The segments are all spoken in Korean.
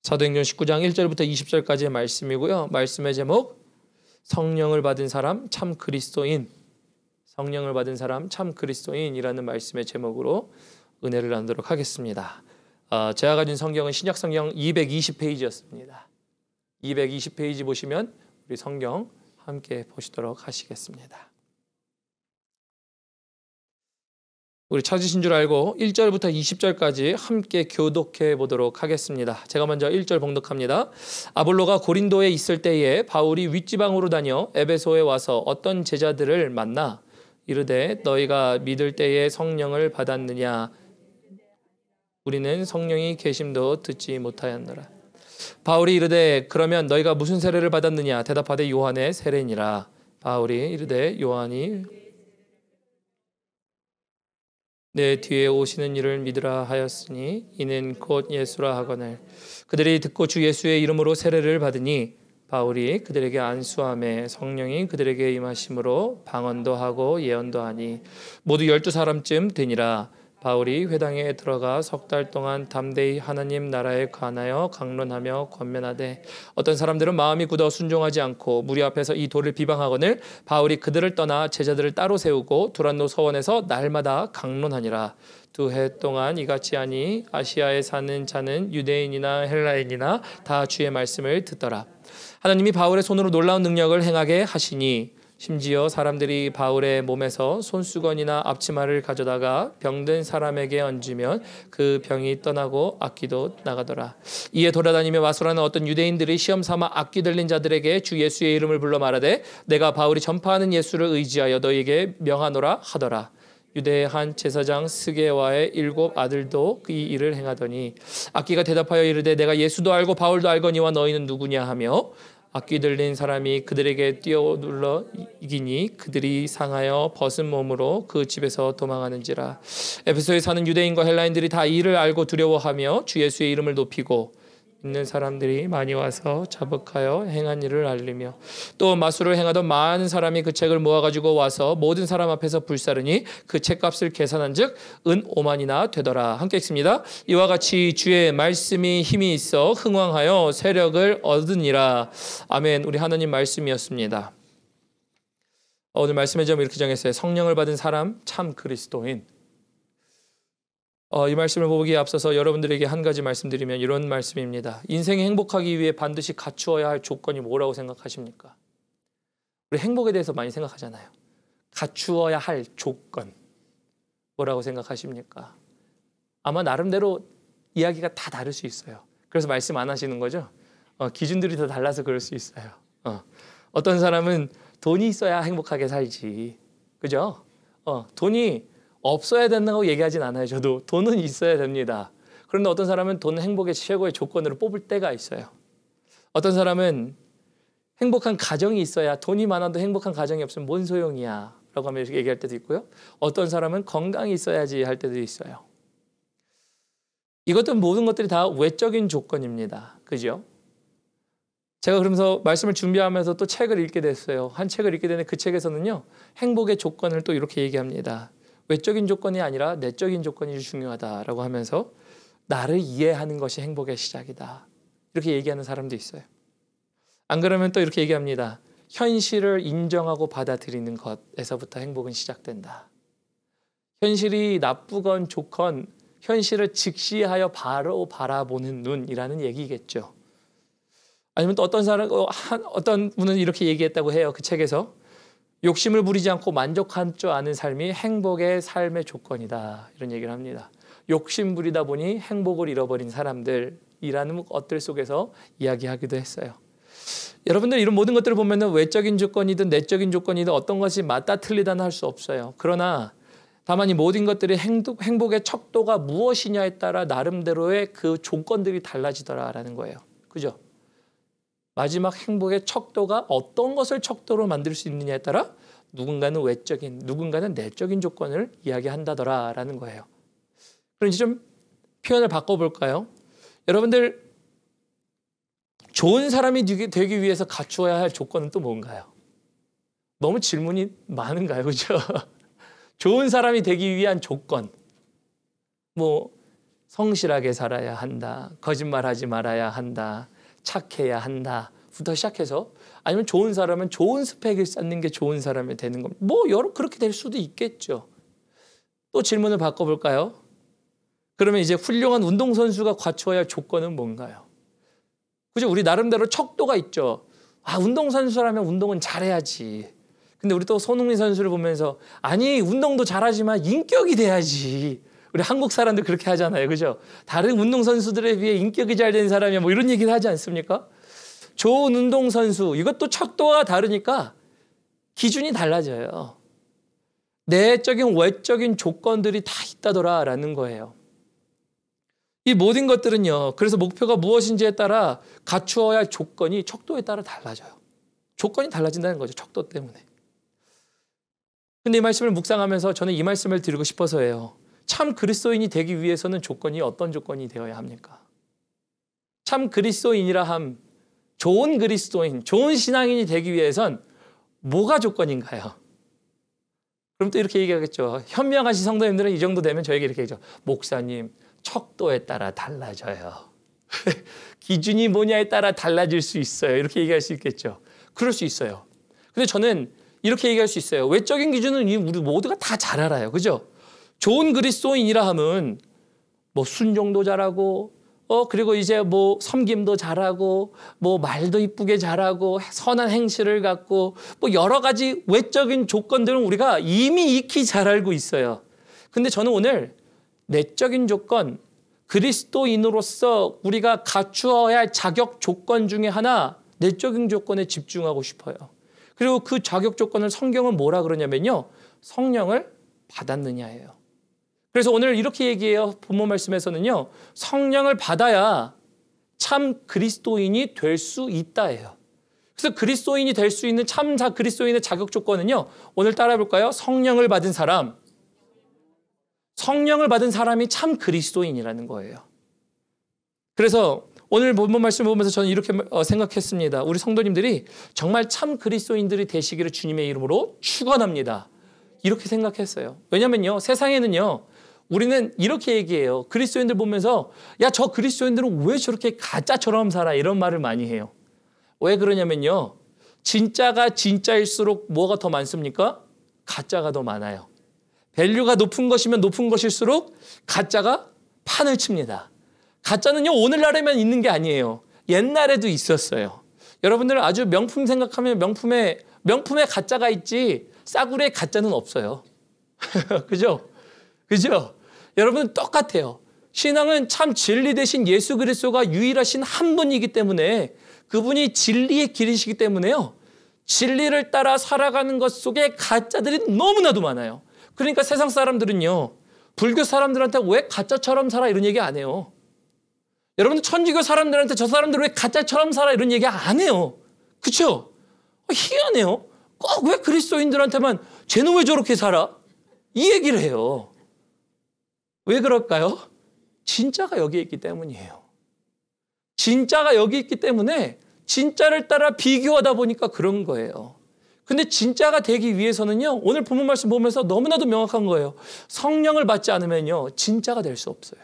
사도행전 19장 1절부터 20절까지의 말씀이고요. 말씀의 제목 성령을 받은 사람 참 그리스도인, 성령을 받은 사람 참 그리스도인이라는 말씀의 제목으로 은혜를 나누도록 하겠습니다. 제가 가진 성경은 신약성경 220페이지였습니다. 220페이지 보시면 우리 성경 함께 보시도록 하시겠습니다. 우리 찾으신 줄 알고 1절부터 20절까지 함께 교독해 보도록 하겠습니다. 제가 먼저 1절 봉독합니다. 아볼로가 고린도에 있을 때에 바울이 윗지방으로 다녀 에베소에 와서 어떤 제자들을 만나 이르되 너희가 믿을 때에 성령을 받았느냐? 우리는 성령이 계심도 듣지 못하였노라. 바울이 이르되 그러면 너희가 무슨 세례를 받았느냐? 대답하되 요한의 세례니라. 바울이 이르되 요한이 내 뒤에 오시는 이를 믿으라 하였으니 이는 곧 예수라 하거늘 그들이 듣고 주 예수의 이름으로 세례를 받으니 바울이 그들에게 안수하매 성령이 그들에게 임하심으로 방언도 하고 예언도 하니 모두 12사람쯤 되니라. 바울이 회당에 들어가 석 달 동안 담대히 하나님 나라에 관하여 강론하며 권면하되 어떤 사람들은 마음이 굳어 순종하지 않고 무리 앞에서 이 돌을 비방하거늘 바울이 그들을 떠나 제자들을 따로 세우고 두란노 서원에서 날마다 강론하니라. 2해 동안 이같이 하니 아시아에 사는 자는 유대인이나 헬라인이나 다 주의 말씀을 듣더라. 하나님이 바울의 손으로 놀라운 능력을 행하게 하시니 심지어 사람들이 바울의 몸에서 손수건이나 앞치마를 가져다가 병든 사람에게 얹으면 그 병이 떠나고 악귀도 나가더라. 이에 돌아다니며 마술하는 어떤 유대인들이 시험삼아 악귀 들린 자들에게 주 예수의 이름을 불러 말하되 내가 바울이 전파하는 예수를 의지하여 너희에게 명하노라 하더라. 유대의 한 제사장 스게와의 7 아들도 이 일을 행하더니 악귀가 대답하여 이르되 내가 예수도 알고 바울도 알거니와 너희는 누구냐 하며 악귀 들린 사람이 그들에게 뛰어눌러 이기니 그들이 상하여 벗은 몸으로 그 집에서 도망하는지라. 에베소에 사는 유대인과 헬라인들이 다 이를 알고 두려워하며 주 예수의 이름을 높이고 있는 사람들이 많이 와서 자복하여 행한 일을 알리며 또 마술을 행하던 많은 사람이 그 책을 모아가지고 와서 모든 사람 앞에서 불사르니 그 책값을 계산한 즉 은 5만이나 되더라. 함께 읽습니다. 이와 같이 주의 말씀이 힘이 있어 흥왕하여 세력을 얻으니라. 아멘. 우리 하나님 말씀이었습니다. 오늘 말씀의 제목 이렇게 정했어요. 성령을 받은 사람 참 그리스도인. 이 말씀을 보기에 앞서서 여러분들에게 한 가지 말씀드리면 이런 말씀입니다. 인생이 행복하기 위해 반드시 갖추어야 할 조건이 뭐라고 생각하십니까? 우리 행복에 대해서 많이 생각하잖아요. 갖추어야 할 조건 뭐라고 생각하십니까? 아마 나름대로 이야기가 다 다를 수 있어요. 그래서 말씀 안 하시는 거죠? 기준들이 더 달라서 그럴 수 있어요. 어떤 사람은 돈이 있어야 행복하게 살지. 그죠? 돈이 없어야 된다고 얘기하진 않아요. 저도 돈은 있어야 됩니다. 그런데 어떤 사람은 돈은 행복의 최고의 조건으로 뽑을 때가 있어요. 어떤 사람은 행복한 가정이 있어야 돈이 많아도 행복한 가정이 없으면 뭔 소용이야 라고 하면 얘기할 때도 있고요. 어떤 사람은 건강이 있어야지 할 때도 있어요. 이것도 모든 것들이 다 외적인 조건입니다. 그죠? 제가 그러면서 말씀을 준비하면서 또 책을 읽게 됐어요. 한 책을 읽게 되는데 그 책에서는요. 행복의 조건을 또 이렇게 얘기합니다. 외적인 조건이 아니라 내적인 조건이 중요하다라고 하면서 나를 이해하는 것이 행복의 시작이다. 이렇게 얘기하는 사람도 있어요. 안 그러면 또 이렇게 얘기합니다. 현실을 인정하고 받아들이는 것에서부터 행복은 시작된다. 현실이 나쁘건 좋건 현실을 직시하여 바로 바라보는 눈이라는 얘기겠죠. 아니면 또 어떤 분은 이렇게 얘기했다고 해요. 그 책에서. 욕심을 부리지 않고 만족할 줄 아는 삶이 행복의 삶의 조건이다. 이런 얘기를 합니다. 욕심 부리다 보니 행복을 잃어버린 사람들이라는 것들 속에서 이야기하기도 했어요. 여러분들 이런 모든 것들을 보면 외적인 조건이든 내적인 조건이든 어떤 것이 맞다 틀리다는 할 수 없어요. 그러나 다만 이 모든 것들이 행복의 척도가 무엇이냐에 따라 나름대로의 그 조건들이 달라지더라라는 거예요. 그죠? 마지막 행복의 척도가 어떤 것을 척도로 만들 수 있느냐에 따라 누군가는 외적인, 누군가는 내적인 조건을 이야기한다더라라는 거예요. 그럼 이제 좀 표현을 바꿔볼까요? 여러분들 좋은 사람이 되기 위해서 갖추어야 할 조건은 또 뭔가요? 너무 질문이 많은가요? 그죠? 좋은 사람이 되기 위한 조건. 성실하게 살아야 한다. 거짓말하지 말아야 한다. 착해야 한다. 부터 시작해서 아니면 좋은 사람은 좋은 스펙을 쌓는 게 좋은 사람이 되는 겁니다. 여러 그렇게 될 수도 있겠죠. 또 질문을 바꿔볼까요? 그러면 이제 훌륭한 운동선수가 갖추어야 할 조건은 뭔가요? 그죠? 우리 나름대로 척도가 있죠. 운동선수라면 운동은 잘해야지. 근데 우리 또 손흥민 선수를 보면서 아니 운동도 잘하지만 인격이 돼야지. 우리 한국 사람들 그렇게 하잖아요. 그죠? 다른 운동선수들에 비해 인격이 잘 된 사람이야. 이런 얘기를 하지 않습니까? 좋은 운동선수 이것도 척도가 다르니까 기준이 달라져요. 내적인 외적인 조건들이 다 있다더라라는 거예요. 이 모든 것들은요. 그래서 목표가 무엇인지에 따라 갖추어야 할 조건이 척도에 따라 달라져요. 조건이 달라진다는 거죠. 척도 때문에. 근데 이 말씀을 묵상하면서 저는 이 말씀을 드리고 싶어서예요. 참 그리스도인이 되기 위해서는 조건이 어떤 조건이 되어야 합니까? 참 그리스도인이라 함, 좋은 그리스도인, 좋은 신앙인이 되기 위해선 뭐가 조건인가요? 그럼 또 이렇게 얘기하겠죠. 현명하신 성도님들은 이 정도 되면 저에게 이렇게 얘기하죠. 목사님, 척도에 따라 달라져요. 기준이 뭐냐에 따라 달라질 수 있어요. 이렇게 얘기할 수 있겠죠. 그럴 수 있어요. 근데 저는 이렇게 얘기할 수 있어요. 외적인 기준은 우리 모두가 다 잘 알아요. 그죠? 좋은 그리스도인이라 함은 순종도 잘하고 그리고 이제 섬김도 잘하고 말도 이쁘게 잘하고 선한 행실을 갖고 여러 가지 외적인 조건들은 우리가 이미 익히 잘 알고 있어요. 근데 저는 오늘 내적인 조건, 그리스도인으로서 우리가 갖추어야 할 자격 조건 중에 하나 내적인 조건에 집중하고 싶어요. 그리고 그 자격 조건을 성경은 뭐라 그러냐면요. 성령을 받았느냐예요. 그래서 오늘 이렇게 얘기해요. 본문 말씀에서는요. 성령을 받아야 참 그리스도인이 될 수 있다예요. 그래서 그리스도인이 될 수 있는 참 그리스도인의 자격 조건은요. 오늘 따라해 볼까요? 성령을 받은 사람. 성령을 받은 사람이 참 그리스도인이라는 거예요. 그래서 오늘 본문 말씀을 보면서 저는 이렇게 생각했습니다. 우리 성도님들이 정말 참 그리스도인들이 되시기를 주님의 이름으로 축원합니다. 이렇게 생각했어요. 왜냐면요. 세상에는요. 우리는 이렇게 얘기해요. 그리스도인들 보면서 야, 저 그리스도인들은 왜 저렇게 가짜처럼 살아? 이런 말을 많이 해요. 왜 그러냐면요. 진짜가 진짜일수록 뭐가 더 많습니까? 가짜가 더 많아요. 밸류가 높은 것이면 높은 것일수록 가짜가 판을 칩니다. 가짜는요. 오늘날에만 있는 게 아니에요. 옛날에도 있었어요. 여러분들 아주 명품 생각하면 명품에 가짜가 있지 싸구려에 가짜는 없어요. 그죠? 그죠? 여러분 똑같아요. 신앙은 참 진리 대신 예수 그리스도가 유일하신 한 분이기 때문에 그분이 진리의 길이시기 때문에요. 진리를 따라 살아가는 것 속에 가짜들이 너무나도 많아요. 그러니까 세상 사람들은요. 불교 사람들한테 왜 가짜처럼 살아 이런 얘기 안 해요. 여러분들 천주교 사람들한테 저 사람들 왜 가짜처럼 살아 이런 얘기 안 해요. 그렇죠? 희한해요. 꼭 왜 그리스도인들한테만 쟤는 왜 저렇게 살아? 이 얘기를 해요. 왜 그럴까요? 진짜가 여기 있기 때문이에요. 진짜가 여기 있기 때문에 진짜를 따라 비교하다 보니까 그런 거예요. 근데 진짜가 되기 위해서는요. 오늘 본문 말씀 보면서 너무나도 명확한 거예요. 성령을 받지 않으면요. 진짜가 될 수 없어요.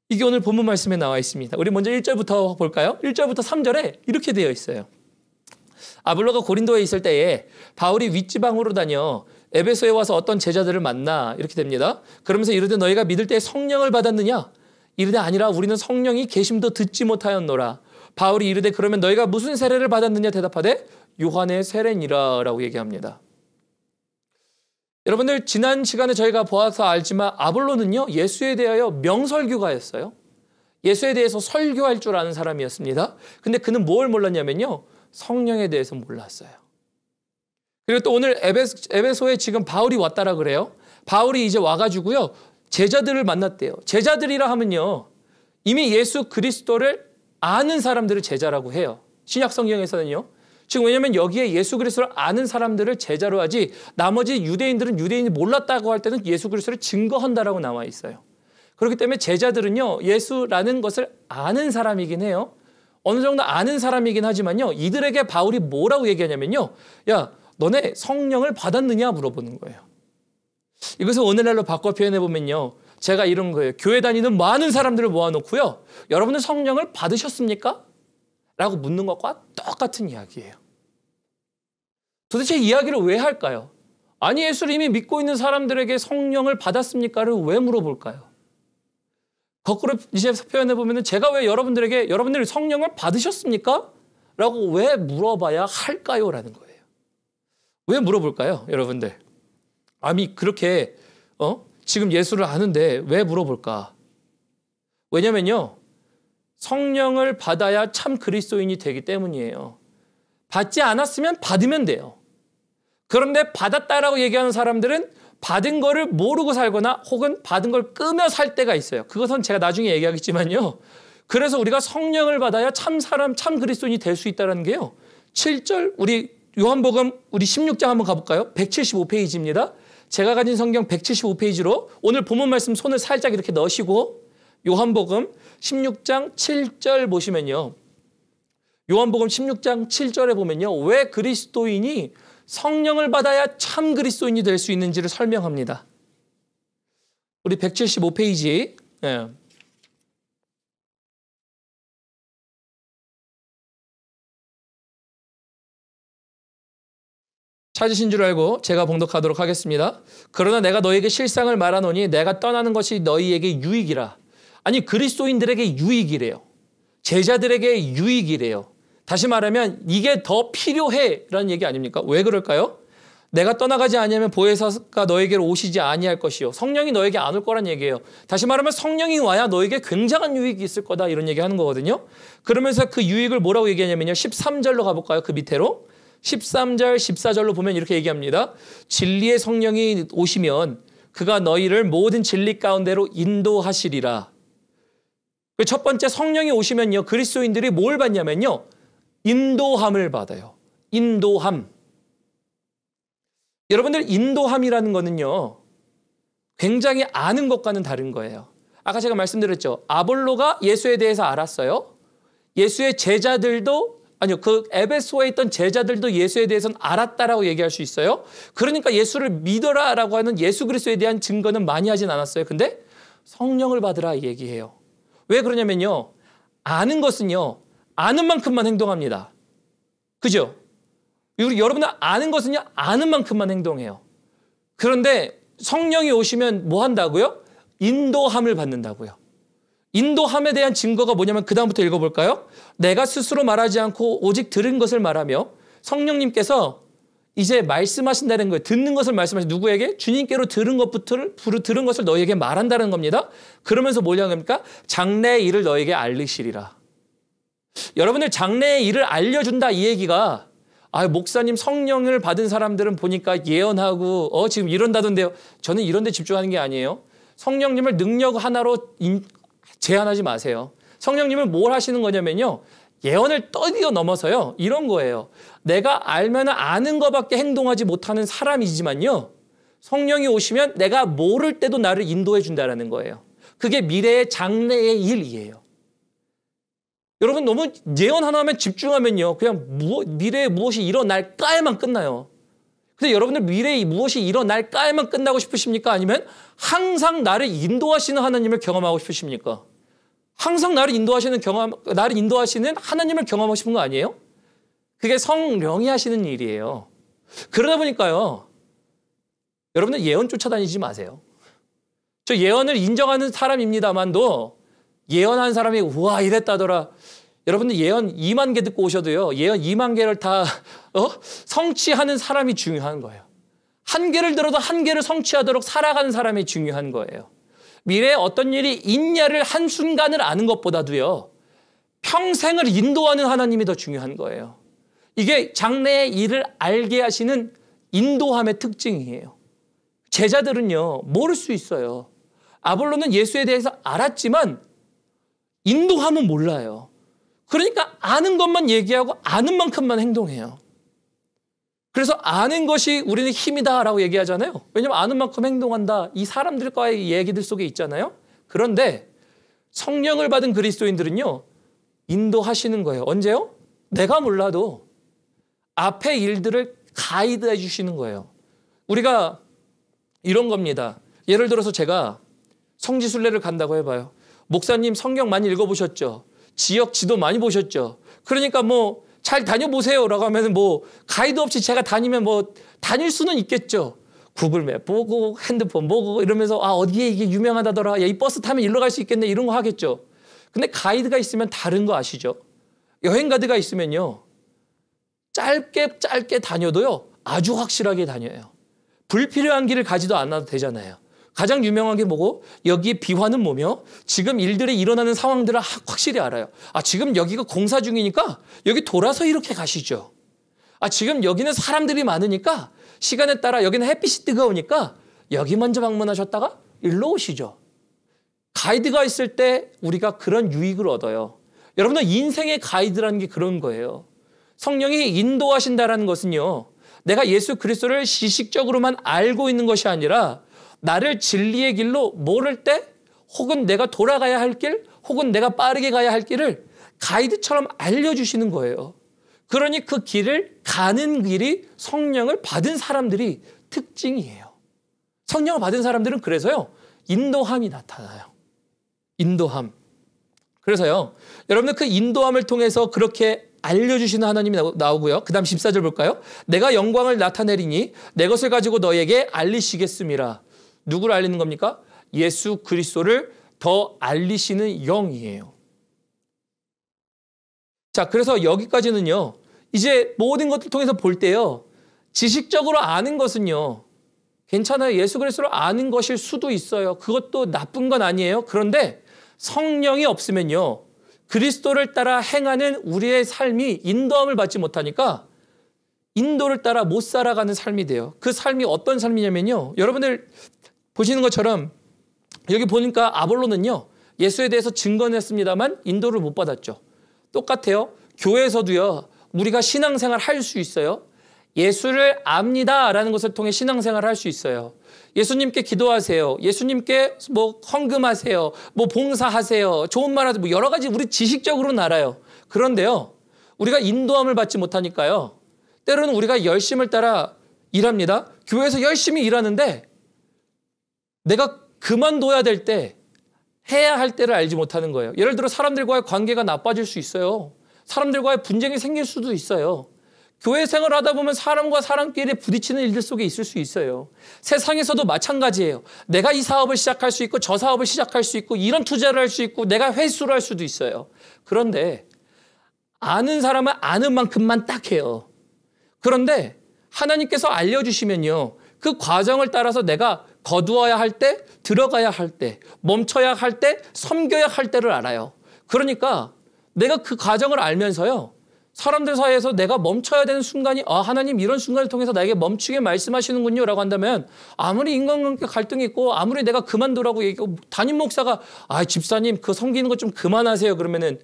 이게 오늘 본문 말씀에 나와 있습니다. 우리 먼저 1절부터 볼까요? 1절부터 3절에 이렇게 되어 있어요. 아볼로가 고린도에 있을 때에 바울이 윗지방으로 다녀 에베소에 와서 어떤 제자들을 만나 이렇게 됩니다. 그러면서 이르되 너희가 믿을 때 성령을 받았느냐? 이르되 아니라 우리는 성령이 계심도 듣지 못하였노라. 바울이 이르되 그러면 너희가 무슨 세례를 받았느냐? 대답하되 요한의 세례니라 라고 얘기합니다. 여러분들 지난 시간에 저희가 보아서 알지만 아볼로는요. 예수에 대하여 명설교가였어요. 예수에 대해서 설교할 줄 아는 사람이었습니다. 근데 그는 뭘 몰랐냐면요. 성령에 대해서 몰랐어요. 그리고 또 오늘 에베소에 지금 바울이 왔다라 그래요. 바울이 이제 와가지고요. 제자들을 만났대요. 제자들이라 하면요. 이미 예수 그리스도를 아는 사람들을 제자라고 해요. 신약 성경에서는요. 지금 왜냐하면 여기에 예수 그리스도를 아는 사람들을 제자로 하지 나머지 유대인들은 유대인이 몰랐다고 할 때는 예수 그리스도를 증거한다라고 나와 있어요. 그렇기 때문에 제자들은요. 예수라는 것을 아는 사람이긴 해요. 어느 정도 아는 사람이긴 하지만요. 이들에게 바울이 뭐라고 얘기하냐면요. 야, 너네 성령을 받았느냐 물어보는 거예요. 이것을 오늘날로 바꿔 표현해 보면요. 제가 이런 거예요. 교회 다니는 많은 사람들을 모아놓고요. 여러분들 성령을 받으셨습니까? 라고 묻는 것과 똑같은 이야기예요. 도대체 이야기를 왜 할까요? 아니, 예수를 이미 믿고 있는 사람들에게 성령을 받았습니까를 왜 물어볼까요? 거꾸로 이제 표현해 보면 제가 왜 여러분들에게 여러분들이 성령을 받으셨습니까? 라고 왜 물어봐야 할까요? 라는 거예요. 왜 물어볼까요? 여러분들. 아니, 그렇게 지금 예수를 아는데 왜 물어볼까? 왜냐면요. 성령을 받아야 참 그리스도인이 되기 때문이에요. 받지 않았으면 받으면 돼요. 그런데 받았다라고 얘기하는 사람들은 받은 거를 모르고 살거나 혹은 받은 걸 끄며 살 때가 있어요. 그것은 제가 나중에 얘기하겠지만요. 그래서 우리가 성령을 받아야 참 사람, 참 그리스도인이 될 수 있다는 게요. 7절 우리 요한복음 우리 16장 한번 가볼까요? 175페이지입니다. 제가 가진 성경 175페이지로 오늘 본문 말씀 손을 살짝 이렇게 넣으시고 요한복음 16장 7절 보시면요. 요한복음 16장 7절에 보면요. 왜 그리스도인이 성령을 받아야 참 그리스도인이 될 수 있는지를 설명합니다. 우리 175페이지. 예. 찾으신 줄 알고 제가 봉독하도록 하겠습니다. 그러나 내가 너에게 실상을 말하노니 내가 떠나는 것이 너희에게 유익이라. 아니, 그리스도인들에게 유익이래요. 제자들에게 유익이래요. 다시 말하면 이게 더 필요해 라는 얘기 아닙니까? 왜 그럴까요? 내가 떠나가지 아니하면 보혜사가 너에게로 오시지 아니할 것이요. 성령이 너에게 안 올 거란 얘기예요. 다시 말하면 성령이 와야 너에게 굉장한 유익이 있을 거다 이런 얘기 하는 거거든요. 그러면서 그 유익을 뭐라고 얘기하냐면요. 13절로 가볼까요? 그 밑으로. 13절, 14절로 보면 이렇게 얘기합니다. 진리의 성령이 오시면 그가 너희를 모든 진리 가운데로 인도하시리라. 첫 번째 성령이 오시면요. 그리스도인들이 뭘 받냐면요. 인도함을 받아요. 인도함. 여러분들 인도함이라는 거는요. 굉장히 아는 것과는 다른 거예요. 아까 제가 말씀드렸죠. 아볼로가 예수에 대해서 알았어요. 예수의 제자들도 아니요. 그 에베소에 있던 제자들도 예수에 대해서는 알았다라고 얘기할 수 있어요. 그러니까 예수를 믿어라라고 하는 예수 그리스도에 대한 증거는 많이 하진 않았어요. 근데 성령을 받으라 얘기해요. 왜 그러냐면요. 아는 것은요. 아는 만큼만 행동합니다. 그죠? 여러분들 아는 것은요. 아는 만큼만 행동해요. 그런데 성령이 오시면 뭐 한다고요? 인도함을 받는다고요. 인도함에 대한 증거가 뭐냐면 그 다음부터 읽어볼까요? 내가 스스로 말하지 않고 오직 들은 것을 말하며 성령님께서 이제 말씀하신다는 거예요. 듣는 것을 말씀하신 누구에게? 주님께로 들은 것을 너희에게 말한다는 겁니다. 그러면서 뭐냐고 합니까? 장래의 일을 너희에게 알리시리라. 여러분들 장래의 일을 알려준다 이 얘기가 목사님 성령을 받은 사람들은 보니까 예언하고 지금 이런다던데요. 저는 이런 데 집중하는 게 아니에요. 성령님을 능력 하나로 제한하지 마세요. 성령님은 뭘 하시는 거냐면요. 예언을 뛰어넘어서요. 이런 거예요. 내가 알면 아는 것밖에 행동하지 못하는 사람이지만요. 성령이 오시면 내가 모를 때도 나를 인도해 준다는 거예요. 그게 미래의 장래의 일이에요. 여러분 너무 예언 하나만 집중하면요. 그냥 미래에 무엇이 일어날까에만 끝나요. 근데 여러분들 미래에 무엇이 일어날까에만 끝나고 싶으십니까? 아니면 항상 나를 인도하시는 하나님을 경험하고 싶으십니까? 항상 나를 인도하시는 하나님을 경험하고 싶은 거 아니에요? 그게 성령이 하시는 일이에요. 그러다 보니까요. 여러분들 예언 쫓아다니지 마세요. 저 예언을 인정하는 사람입니다만도 예언한 사람이 우와 이랬다더라. 여러분들 예언 2만 개 듣고 오셔도요. 예언 2만 개를 다 성취하는 사람이 중요한 거예요. 한 개를 들어도 한 개를 성취하도록 살아가는 사람이 중요한 거예요. 미래에 어떤 일이 있냐를 한순간을 아는 것보다도요. 평생을 인도하는 하나님이 더 중요한 거예요. 이게 장래의 일을 알게 하시는 인도함의 특징이에요. 제자들은요. 모를 수 있어요. 아볼로는 예수에 대해서 알았지만 인도함은 몰라요. 그러니까 아는 것만 얘기하고 아는 만큼만 행동해요. 그래서 아는 것이 우리는 힘이다라고 얘기하잖아요. 왜냐하면 아는 만큼 행동한다. 이 사람들과의 얘기들 속에 있잖아요. 그런데 성령을 받은 그리스도인들은요. 인도하시는 거예요. 언제요? 내가 몰라도 앞에 일들을 가이드해 주시는 거예요. 우리가 이런 겁니다. 예를 들어서 제가 성지순례를 간다고 해봐요. 목사님 성경 많이 읽어보셨죠? 지역 지도 많이 보셨죠? 그러니까 뭐 잘 다녀보세요라고 하면 뭐 가이드 없이 제가 다니면 뭐 다닐 수는 있겠죠. 구글맵 보고 핸드폰 보고 이러면서 어디에 이게 유명하다더라. 야, 이 버스 타면 일로 갈 수 있겠네. 이런 거 하겠죠. 근데 가이드가 있으면 다른 거 아시죠? 여행 가이드가 있으면요. 짧게 다녀도요. 아주 확실하게 다녀요. 불필요한 길을 가지도 않아도 되잖아요. 가장 유명한 게 뭐고 여기에 비화는 뭐며 지금 일들이 일어나는 상황들을 확실히 알아요. 지금 여기가 공사 중이니까 여기 돌아서 이렇게 가시죠. 지금 여기는 사람들이 많으니까 시간에 따라 여기는 햇빛이 뜨거우니까 여기 먼저 방문하셨다가 일로 오시죠. 가이드가 있을 때 우리가 그런 유익을 얻어요. 여러분들 인생의 가이드라는 게 그런 거예요. 성령이 인도하신다라는 것은요. 내가 예수 그리스도를 지식적으로만 알고 있는 것이 아니라 나를 진리의 길로 모를 때 혹은 내가 돌아가야 할 길 혹은 내가 빠르게 가야 할 길을 가이드처럼 알려주시는 거예요. 그러니 그 길을 가는 길이 성령을 받은 사람들이 특징이에요. 성령을 받은 사람들은 그래서요. 인도함이 나타나요. 인도함. 그래서요. 여러분들 그 인도함을 통해서 그렇게 알려주시는 하나님이 나오고요. 그 다음 14절 볼까요? 내가 영광을 나타내리니 내 것을 가지고 너에게 알리시겠음이라. 누구를 알리는 겁니까? 예수 그리스도를 더 알리시는 영이에요. 자, 그래서 여기까지는요. 이제 모든 것을 통해서 볼 때요. 지식적으로 아는 것은요. 괜찮아요. 예수 그리스도를 아는 것일 수도 있어요. 그것도 나쁜 건 아니에요. 그런데 성령이 없으면요. 그리스도를 따라 행하는 우리의 삶이 인도함을 받지 못하니까 인도를 따라 못 살아가는 삶이 돼요. 그 삶이 어떤 삶이냐면요. 여러분들 보시는 것처럼 여기 보니까 아볼로는요. 예수에 대해서 증거했습니다만 인도를 못 받았죠. 똑같아요. 교회에서도요. 우리가 신앙생활 할 수 있어요. 예수를 압니다라는 것을 통해 신앙생활을 할 수 있어요. 예수님께 기도하세요. 예수님께 뭐 헌금하세요. 뭐 봉사하세요. 좋은 말 하세요. 뭐 여러 가지 우리 지식적으로는 알아요. 그런데요. 우리가 인도함을 받지 못하니까요. 때로는 우리가 열심을 따라 일합니다. 교회에서 열심히 일하는데 내가 그만둬야 될 때 해야 할 때를 알지 못하는 거예요. 예를 들어 사람들과의 관계가 나빠질 수 있어요. 사람들과의 분쟁이 생길 수도 있어요. 교회 생활을 하다 보면 사람과 사람끼리 부딪히는 일들 속에 있을 수 있어요. 세상에서도 마찬가지예요. 내가 이 사업을 시작할 수 있고 저 사업을 시작할 수 있고 이런 투자를 할 수 있고 내가 회수를 할 수도 있어요. 그런데 아는 사람은 아는 만큼만 딱 해요. 그런데 하나님께서 알려주시면요. 그 과정을 따라서 내가 거두어야 할 때, 들어가야 할 때, 멈춰야 할 때, 섬겨야 할 때를 알아요. 그러니까 내가 그 과정을 알면서요. 사람들 사이에서 내가 멈춰야 되는 순간이 하나님 이런 순간을 통해서 나에게 멈추게 말씀하시는군요 라고 한다면 아무리 인간관계 갈등이 있고 아무리 내가 그만두라고 얘기하고 담임 목사가 집사님 그 섬기는 거 좀 그만하세요 그러면은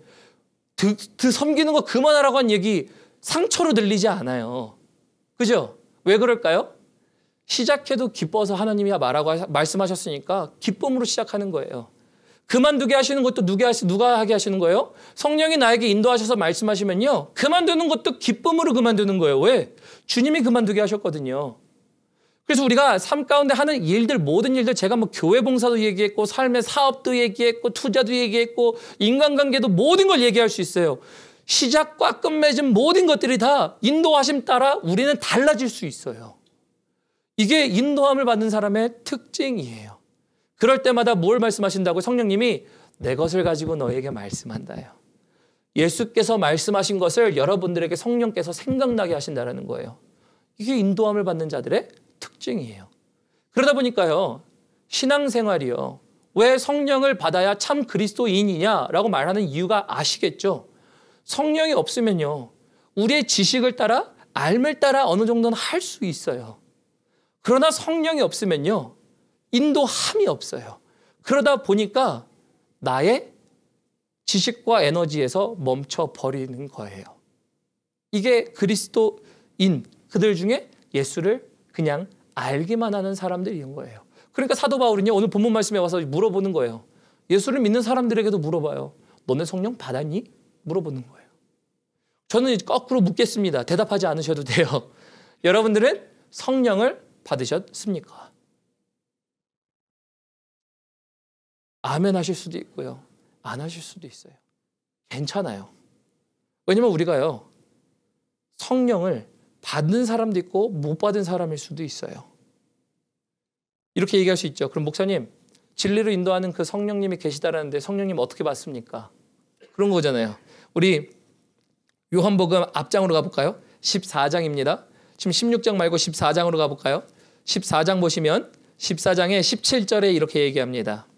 섬기는 거 그만하라고 한 얘기 상처로 들리지 않아요. 그죠? 왜 그럴까요? 시작해도 기뻐서 하나님이 말씀하셨으니까 기쁨으로 시작하는 거예요. 그만두게 하시는 것도 누가 하게 하시는 거예요? 성령이 나에게 인도하셔서 말씀하시면요. 그만두는 것도 기쁨으로 그만두는 거예요. 왜? 주님이 그만두게 하셨거든요. 그래서 우리가 삶 가운데 하는 일들, 모든 일들, 제가 뭐 교회 봉사도 얘기했고, 삶의 사업도 얘기했고, 투자도 얘기했고, 인간관계도 모든 걸 얘기할 수 있어요. 시작과 끝 맺은 모든 것들이 다 인도하심 따라 우리는 달라질 수 있어요. 이게 인도함을 받는 사람의 특징이에요. 그럴 때마다 뭘 말씀하신다고? 성령님이 내 것을 가지고 너에게 말씀한다요. 예수께서 말씀하신 것을 여러분들에게 성령께서 생각나게 하신다는 거예요. 이게 인도함을 받는 자들의 특징이에요. 그러다 보니까요. 신앙생활이요. 왜 성령을 받아야 참 그리스도인이냐라고 말하는 이유가 아시겠죠? 성령이 없으면요. 우리의 지식을 따라 알을 따라 어느 정도는 할 수 있어요. 그러나 성령이 없으면요. 인도함이 없어요. 그러다 보니까 나의 지식과 에너지에서 멈춰버리는 거예요. 이게 그리스도인 그들 중에 예수를 그냥 알기만 하는 사람들인 거예요. 그러니까 사도 바울은요. 오늘 본문 말씀에 와서 물어보는 거예요. 예수를 믿는 사람들에게도 물어봐요. 너네 성령 받았니? 물어보는 거예요. 저는 거꾸로 묻겠습니다. 대답하지 않으셔도 돼요. 여러분들은 성령을 받으셨습니까? 아멘 하실 수도 있고요. 안 하실 수도 있어요. 괜찮아요. 왜냐면 우리가요, 성령을 받는 사람도 있고 못 받은 사람일 수도 있어요. 이렇게 얘기할 수 있죠. 그럼 목사님, 진리로 인도하는 그 성령님이 계시다라는데 성령님 어떻게 받습니까? 그런 거잖아요. 우리 요한복음 앞장으로 가볼까요? 14장입니다. 지금 16장 말고 14장으로 가볼까요? 14장 보시면 14장의 17절에 이렇게 얘기합니다.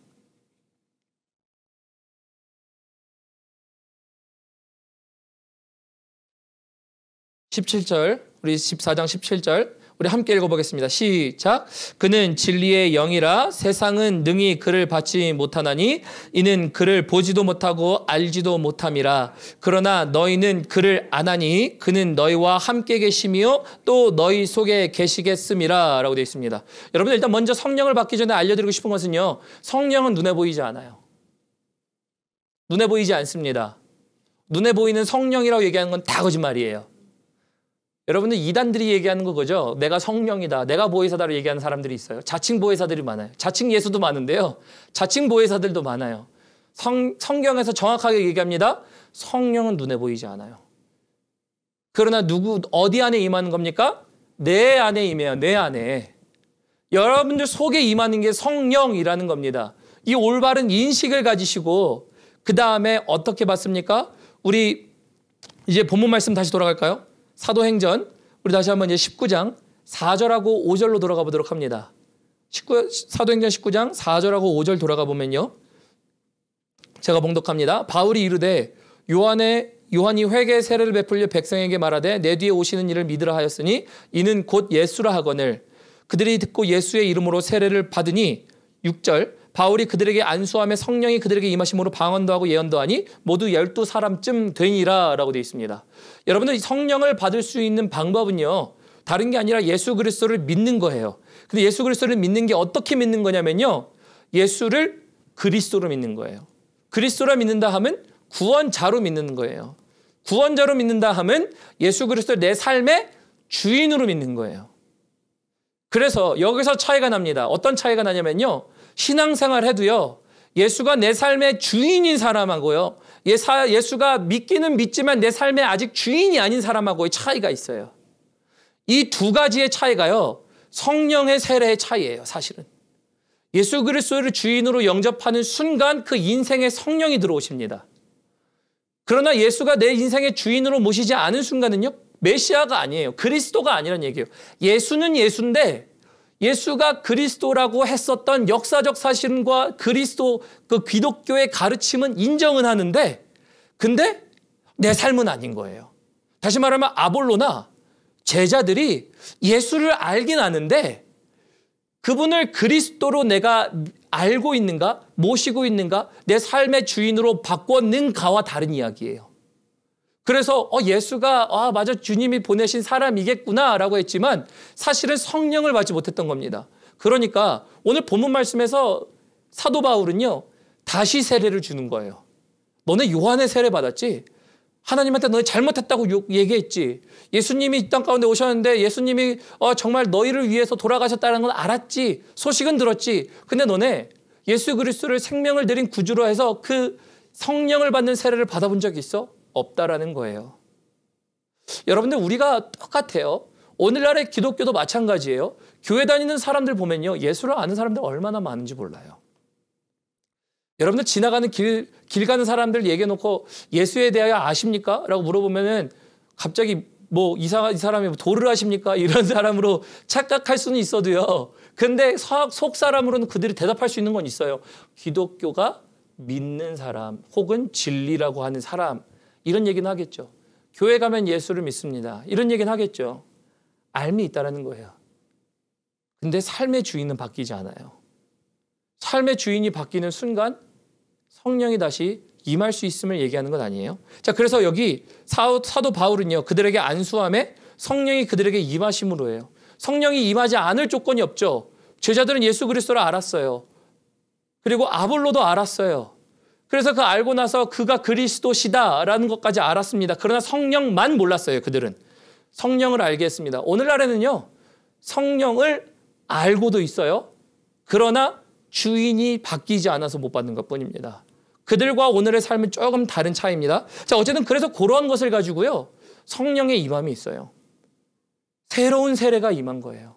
17절, 우리 14장 17절 우리 함께 읽어보겠습니다. 시작. 그는 진리의 영이라 세상은 능히 그를 받지 못하나니 이는 그를 보지도 못하고 알지도 못함이라. 그러나 너희는 그를 아나니 그는 너희와 함께 계시며 또 너희 속에 계시겠음이라 라고 되어 있습니다. 여러분 일단 먼저 성령을 받기 전에 알려드리고 싶은 것은요, 성령은 눈에 보이지 않아요. 눈에 보이지 않습니다. 눈에 보이는 성령이라고 얘기하는 건 다 거짓말이에요. 여러분들 이단들이 얘기하는 거죠. 내가 성령이다. 내가 보혜사다로 얘기하는 사람들이 있어요. 자칭 보혜사들이 많아요. 자칭 예수도 많은데요. 자칭 보혜사들도 많아요. 성경에서 정확하게 얘기합니다. 성령은 눈에 보이지 않아요. 그러나 어디 안에 임하는 겁니까? 내 안에 임해요. 내 안에. 여러분들 속에 임하는 게 성령이라는 겁니다. 이 올바른 인식을 가지시고 그 다음에 어떻게 받습니까? 우리 이제 본문 말씀 다시 돌아갈까요? 사도행전 우리 다시 한번 이제 19장 4절하고 5절로 돌아가 보도록 합니다. 사도행전 19장 4절하고 5절 돌아가 보면요. 제가 봉독합니다. 바울이 이르되 요한이 회개 세례를 베풀려 백성에게 말하되 내 뒤에 오시는 이를 믿으라 하였으니 이는 곧 예수라 하거늘 그들이 듣고 예수의 이름으로 세례를 받으니 6절 바울이 그들에게 안수하며 성령이 그들에게 임하심으로 방언도 하고 예언도 하니 모두 12사람쯤 되니라 라고 되어 있습니다. 여러분들 성령을 받을 수 있는 방법은요, 다른 게 아니라 예수 그리스도를 믿는 거예요. 근데 예수 그리스도를 믿는 게 어떻게 믿는 거냐면요, 예수를 그리스도로 믿는 거예요. 그리스도로 믿는다 하면 구원자로 믿는 거예요. 구원자로 믿는다 하면 예수 그리스도를 내 삶의 주인으로 믿는 거예요. 그래서 여기서 차이가 납니다. 어떤 차이가 나냐면요, 신앙생활 해도요, 예수가 내 삶의 주인인 사람하고요, 예수가 믿기는 믿지만 내 삶의 아직 주인이 아닌 사람하고의 차이가 있어요. 이 두 가지의 차이가요, 성령의 세례의 차이예요. 사실은 예수 그리스도를 주인으로 영접하는 순간 그 인생에 성령이 들어오십니다. 그러나 예수가 내 인생의 주인으로 모시지 않은 순간은요, 메시아가 아니에요. 그리스도가 아니란 얘기예요. 예수는 예수인데 예수가 그리스도라고 했었던 역사적 사실과 그리스도 그 기독교의 가르침은 인정은 하는데, 근데 내 삶은 아닌 거예요. 다시 말하면 아볼로나 제자들이 예수를 알긴 아는데 그분을 그리스도로 내가 알고 있는가, 모시고 있는가, 내 삶의 주인으로 바꿨는가와 다른 이야기예요. 그래서 예수가 맞아 주님이 보내신 사람이겠구나 라고 했지만 사실은 성령을 받지 못했던 겁니다. 그러니까 오늘 본문 말씀에서 사도 바울은요, 다시 세례를 주는 거예요. 너네 요한의 세례 받았지? 하나님한테 너네 잘못했다고 얘기했지? 예수님이 이 땅 가운데 오셨는데 예수님이 정말 너희를 위해서 돌아가셨다는 걸 알았지? 소식은 들었지? 근데 너네 예수 그리스도를 생명을 드린 구주로 해서 그 성령을 받는 세례를 받아본 적이 있어? 없다라는 거예요. 여러분들 우리가 똑같아요. 오늘날의 기독교도 마찬가지예요. 교회 다니는 사람들 보면요, 예수를 아는 사람들 얼마나 많은지 몰라요. 여러분들 지나가는 길 가는 사람들 얘기해놓고 예수에 대하여 아십니까? 라고 물어보면은 갑자기 이 사람이 도를 아십니까? 이런 사람으로 착각할 수는 있어도요. 근데 속 사람으로는 그들이 대답할 수 있는 건 있어요. 기독교가 믿는 사람 혹은 진리라고 하는 사람, 이런 얘기는 하겠죠. 교회 가면 예수를 믿습니다, 이런 얘기는 하겠죠. 알미 있다라는 거예요. 근데 삶의 주인은 바뀌지 않아요. 삶의 주인이 바뀌는 순간 성령이 다시 임할 수 있음을 얘기하는 것 아니에요? 자, 그래서 여기 사도 바울은요, 그들에게 안수함에 성령이 그들에게 임하심으로 해요. 성령이 임하지 않을 조건이 없죠. 제자들은 예수 그리스도를 알았어요. 그리고 아볼로도 알았어요. 그래서 그 알고 나서 그가 그리스도시다라는 것까지 알았습니다. 그러나 성령만 몰랐어요. 그들은 성령을 알게 했습니다. 오늘날에는요, 성령을 알고도 있어요. 그러나 주인이 바뀌지 않아서 못 받는 것뿐입니다. 그들과 오늘의 삶은 조금 다른 차이입니다. 자, 어쨌든 그래서 그러한 것을 가지고요, 성령의 임함이 있어요. 새로운 세례가 임한 거예요.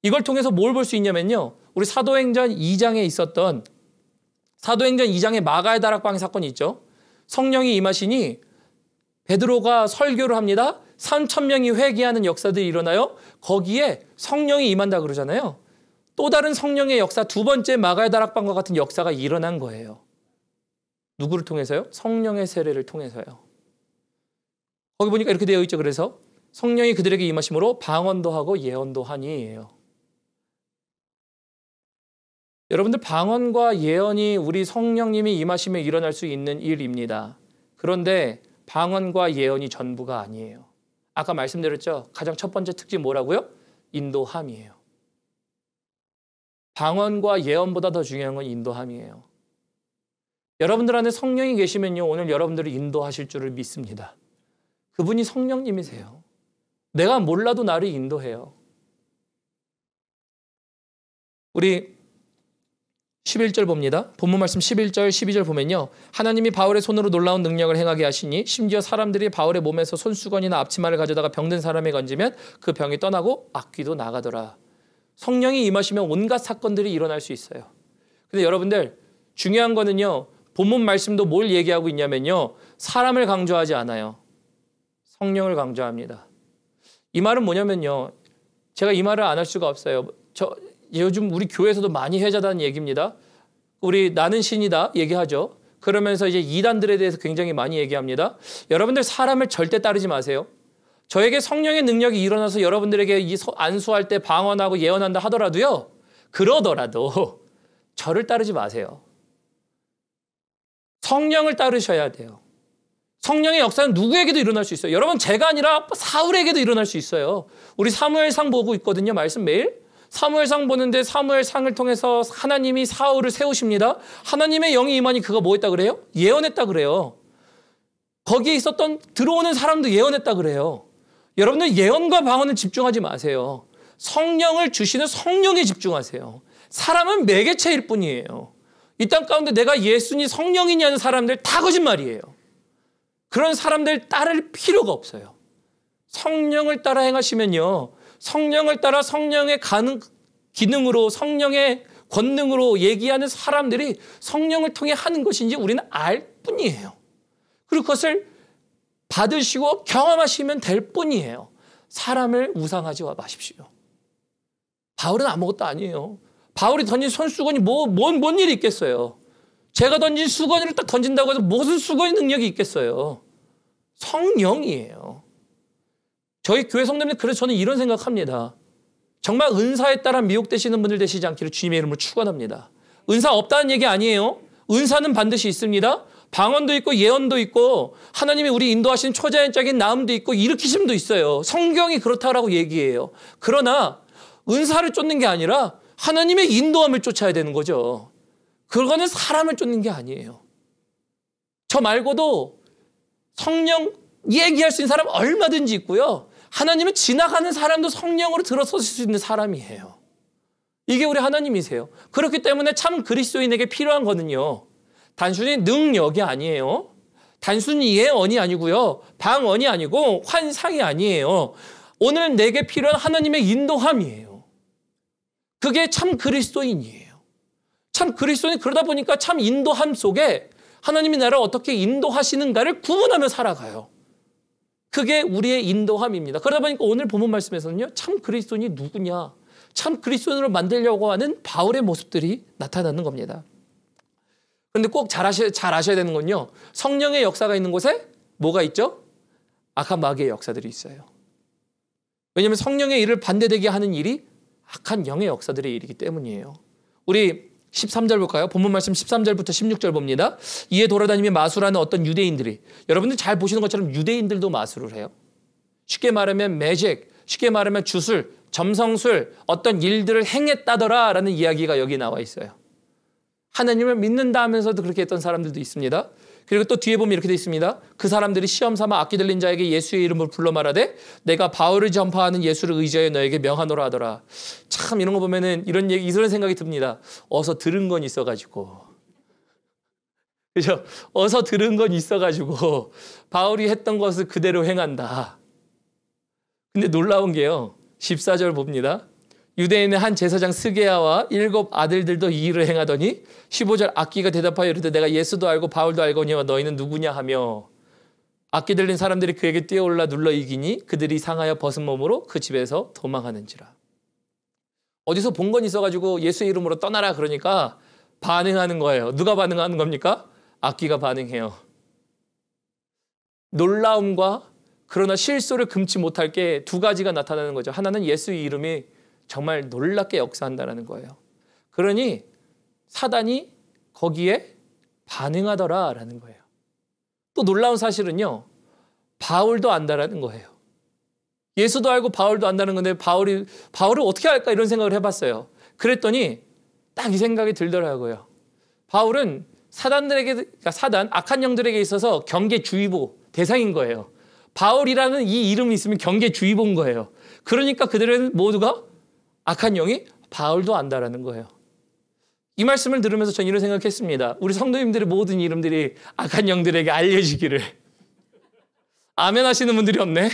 이걸 통해서 뭘 볼 수 있냐면요, 우리 사도행전 2장에 있었던, 사도행전 2장에 마가의 다락방 사건이 있죠. 성령이 임하시니 베드로가 설교를 합니다. 3,000명이 회개하는 역사들이 일어나요. 거기에 성령이 임한다 그러잖아요. 또 다른 성령의 역사, 두 번째 마가의 다락방과 같은 역사가 일어난 거예요. 누구를 통해서요? 성령의 세례를 통해서요. 거기 보니까 이렇게 되어 있죠. 그래서 성령이 그들에게 임하심으로 방언도 하고 예언도 하니예요. 여러분들, 방언과 예언이 우리 성령님이 임하심에 일어날 수 있는 일입니다. 그런데 방언과 예언이 전부가 아니에요. 아까 말씀드렸죠. 가장 첫 번째 특징 뭐라고요? 인도함이에요. 방언과 예언보다 더 중요한 건 인도함이에요. 여러분들 안에 성령이 계시면요, 오늘 여러분들을 인도하실 줄을 믿습니다. 그분이 성령님이세요. 내가 몰라도 나를 인도해요. 우리 11절 봅니다. 본문 말씀 11절, 12절 보면요, 하나님이 바울의 손으로 놀라운 능력을 행하게 하시니 심지어 사람들이 바울의 몸에서 손수건이나 앞치마를 가져다가 병든 사람에 건지면 그 병이 떠나고 악귀도 나가더라. 성령이 임하시면 온갖 사건들이 일어날 수 있어요. 근데 여러분들, 중요한 거는요, 본문 말씀도 뭘 얘기하고 있냐면요, 사람을 강조하지 않아요. 성령을 강조합니다. 이 말은 뭐냐면요, 제가 이 말을 안 할 수가 없어요. 요즘 우리 교회에서도 많이 해자다는 얘기입니다. 우리 나는 신이다 얘기하죠. 그러면서 이제 이단들에 대해서 굉장히 많이 얘기합니다. 여러분들, 사람을 절대 따르지 마세요. 저에게 성령의 능력이 일어나서 여러분들에게 안수할 때 방언하고 예언한다 하더라도요, 그러더라도 저를 따르지 마세요. 성령을 따르셔야 돼요. 성령의 역사는 누구에게도 일어날 수 있어요. 여러분, 제가 아니라 사울에게도 일어날 수 있어요. 우리 사무엘상 보고 있거든요. 말씀 매일. 사무엘상 보는데 사무엘상을 통해서 하나님이 사울을 세우십니다. 하나님의 영이 임하니 그가 뭐 했다 그래요? 예언했다 그래요. 거기에 있었던 들어오는 사람도 예언했다 그래요. 여러분들, 예언과 방언은 집중하지 마세요. 성령을 주시는 성령에 집중하세요. 사람은 매개체일 뿐이에요. 이 땅 가운데 내가 예수니 성령이니 하는 사람들 다 거짓말이에요. 그런 사람들 따를 필요가 없어요. 성령을 따라 행하시면요, 성령을 따라 성령의 기능으로, 성령의 권능으로 얘기하는 사람들이 성령을 통해 하는 것인지 우리는 알 뿐이에요. 그리고 그것을 받으시고 경험하시면 될 뿐이에요. 사람을 우상하지 마십시오. 바울은 아무것도 아니에요. 바울이 던진 손수건이 뭔 일이 있겠어요. 제가 던진 수건을 딱 던진다고 해서 무슨 수건의 능력이 있겠어요. 성령이에요. 저희 교회 성도님들, 그래서 저는 이런 생각합니다. 정말 은사에 따라 미혹되시는 분들 되시지 않기를 주님의 이름으로 축원합니다. 은사 없다는 얘기 아니에요. 은사는 반드시 있습니다. 방언도 있고 예언도 있고 하나님이 우리 인도하신 초자연적인 나음도 있고 일으키심도 있어요. 성경이 그렇다라고 얘기해요. 그러나 은사를 쫓는 게 아니라 하나님의 인도함을 쫓아야 되는 거죠. 그거는 사람을 쫓는 게 아니에요. 저 말고도 성령 얘기할 수 있는 사람 얼마든지 있고요. 하나님은 지나가는 사람도 성령으로 들어서실 수 있는 사람이에요. 이게 우리 하나님이세요. 그렇기 때문에 참 그리스도인에게 필요한 거는요, 단순히 능력이 아니에요. 단순히 예언이 아니고요. 방언이 아니고 환상이 아니에요. 오늘 내게 필요한 하나님의 인도함이에요. 그게 참 그리스도인이에요. 참 그리스도인, 그러다 보니까 참 인도함 속에 하나님이 나를 어떻게 인도하시는가를 구분하며 살아가요. 그게 우리의 인도함입니다. 그러다 보니까 오늘 본문 말씀에서는요, 참 그리스도인이 누구냐, 참 그리스도인으로 만들려고 하는 바울의 모습들이 나타나는 겁니다. 그런데 꼭 잘 아셔야 되는 건요, 성령의 역사가 있는 곳에 뭐가 있죠? 악한 마귀의 역사들이 있어요. 왜냐하면 성령의 일을 반대되게 하는 일이 악한 영의 역사들의 일이기 때문이에요. 우리 13절 볼까요? 본문 말씀 13절부터 16절 봅니다. 이에 돌아다니며 마술하는 어떤 유대인들이, 여러분들 잘 보시는 것처럼 유대인들도 마술을 해요. 쉽게 말하면 매직, 쉽게 말하면 주술, 점성술, 어떤 일들을 행했다더라 라는 이야기가 여기 나와 있어요. 하나님을 믿는다 하면서도 그렇게 했던 사람들도 있습니다. 그리고 또 뒤에 보면 이렇게 돼 있습니다. 그 사람들이 시험 삼아 악기 들린 자에게 예수의 이름을 불러 말하되 내가 바울을 전파하는 예수를 의지하여 너에게 명하노라 하더라. 참 이런 거 보면은 이런 생각이 듭니다. 어서 들은 건 있어가지고. 그죠? 어서 들은 건 있어가지고 바울이 했던 것을 그대로 행한다. 근데 놀라운 게요. 14절 봅니다. 유대인의 한 제사장 스게야와 7 아들들도 이 일을 행하더니 15절 악기가 대답하여 이르되 내가 예수도 알고 바울도 알거니와 너희는 누구냐 하며 악기 들린 사람들이 그에게 뛰어올라 눌러 이기니 그들이 상하여 벗은 몸으로 그 집에서 도망하는지라. 어디서 본 건 있어가지고 예수의 이름으로 떠나라 그러니까 반응하는 거예요. 누가 반응하는 겁니까? 악기가 반응해요. 놀라움과 그러나 실소를 금치 못할 게 2가지가 나타나는 거죠. 하나는 예수의 이름이 정말 놀랍게 역사한다는 거예요. 그러니 사단이 거기에 반응하더라라는 거예요. 또 놀라운 사실은요. 바울도 안다라는 거예요. 예수도 알고 바울도 안다는 건데 바울을 어떻게 할까 이런 생각을 해봤어요. 그랬더니 딱 이 생각이 들더라고요. 바울은 사단, 악한 영들에게 있어서 경계주의보 대상인 거예요. 바울이라는 이 이름이 있으면 경계주의보인 거예요. 그러니까 그들은 모두가 악한 영이 바울도 안다라는 거예요. 이 말씀을 들으면서 저는 이런 생각했습니다. 우리 성도님들의 모든 이름들이 악한 영들에게 알려지기를. 아멘 하시는 분들이 없네.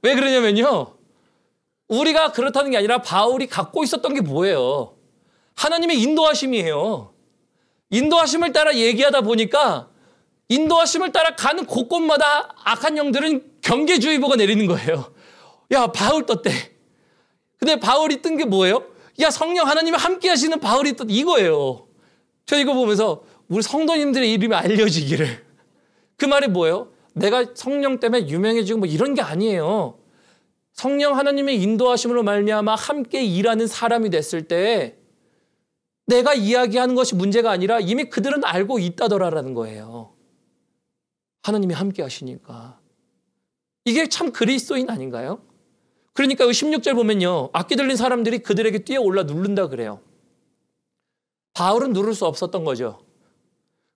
왜 그러냐면요. 우리가 그렇다는 게 아니라 바울이 갖고 있었던 게 뭐예요? 하나님의 인도하심이에요. 인도하심을 따라 얘기하다 보니까 인도하심을 따라 가는 곳곳마다 악한 영들은 경계주의보가 내리는 거예요. 야, 바울 떴대. 근데 바울이 뜬 게 뭐예요? 야, 성령 하나님이 함께 하시는 바울이 떴 이거예요. 저 이거 보면서 우리 성도님들의 이름이 알려지기를. 그 말이 뭐예요? 내가 성령 때문에 유명해지고 뭐 이런 게 아니에요. 성령 하나님의 인도하심으로 말미암아 함께 일하는 사람이 됐을 때 내가 이야기하는 것이 문제가 아니라 이미 그들은 알고 있다더라라는 거예요. 하나님이 함께 하시니까. 이게 참 그리스도인 아닌가요? 그러니까 16절 보면요. 악기 들린 사람들이 그들에게 뛰어올라 누른다 그래요. 바울은 누를 수 없었던 거죠.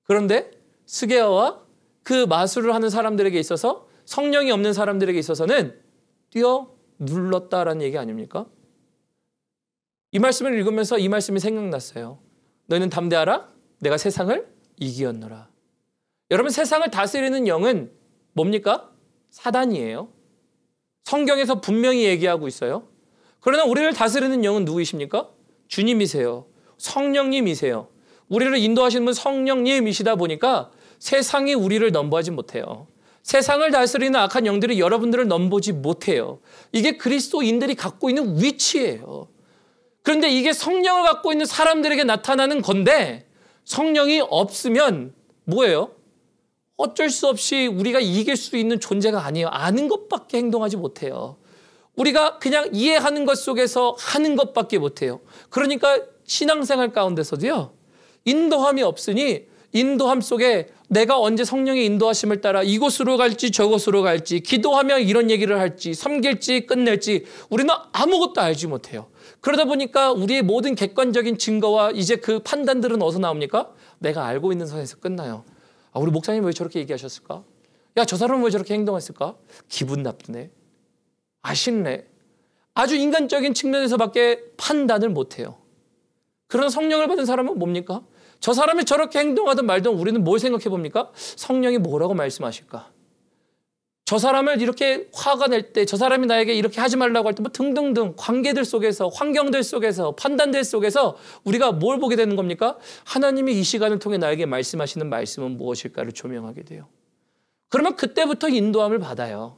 그런데 스게야와 그 마술을 하는 사람들에게 있어서 성령이 없는 사람들에게 있어서는 뛰어 눌렀다라는 얘기 아닙니까? 이 말씀을 읽으면서 이 말씀이 생각났어요. 너희는 담대하라. 내가 세상을 이기었노라. 여러분 세상을 다스리는 영은 뭡니까? 사단이에요. 성경에서 분명히 얘기하고 있어요. 그러나 우리를 다스리는 영은 누구이십니까? 주님이세요. 성령님이세요. 우리를 인도하시는 분 성령님이시다 보니까 세상이 우리를 넘보하지 못해요. 세상을 다스리는 악한 영들이 여러분들을 넘보지 못해요. 이게 그리스도인들이 갖고 있는 위치예요. 그런데 이게 성령을 갖고 있는 사람들에게 나타나는 건데 성령이 없으면 뭐예요? 어쩔 수 없이 우리가 이길 수 있는 존재가 아니에요. 아는 것밖에 행동하지 못해요. 우리가 그냥 이해하는 것 속에서 하는 것밖에 못해요. 그러니까 신앙생활 가운데서도요. 인도함이 없으니 인도함 속에 내가 언제 성령의 인도하심을 따라 이곳으로 갈지 저곳으로 갈지 기도하며 이런 얘기를 할지 섬길지 끝낼지 우리는 아무것도 알지 못해요. 그러다 보니까 우리의 모든 객관적인 증거와 이제 그 판단들은 어디서 나옵니까? 내가 알고 있는 선에서 끝나요. 아, 우리 목사님 왜 저렇게 얘기하셨을까? 야, 저 사람은 왜 저렇게 행동했을까? 기분 나쁘네. 아쉽네. 아주 인간적인 측면에서밖에 판단을 못해요. 그런 성령을 받은 사람은 뭡니까? 저 사람이 저렇게 행동하든 말든 우리는 뭘 생각해 봅니까? 성령이 뭐라고 말씀하실까? 저 사람을 이렇게 화가 낼 때 저 사람이 나에게 이렇게 하지 말라고 할 때 뭐 등등등 관계들 속에서 환경들 속에서 판단들 속에서 우리가 뭘 보게 되는 겁니까? 하나님이 이 시간을 통해 나에게 말씀하시는 말씀은 무엇일까를 조명하게 돼요. 그러면 그때부터 인도함을 받아요.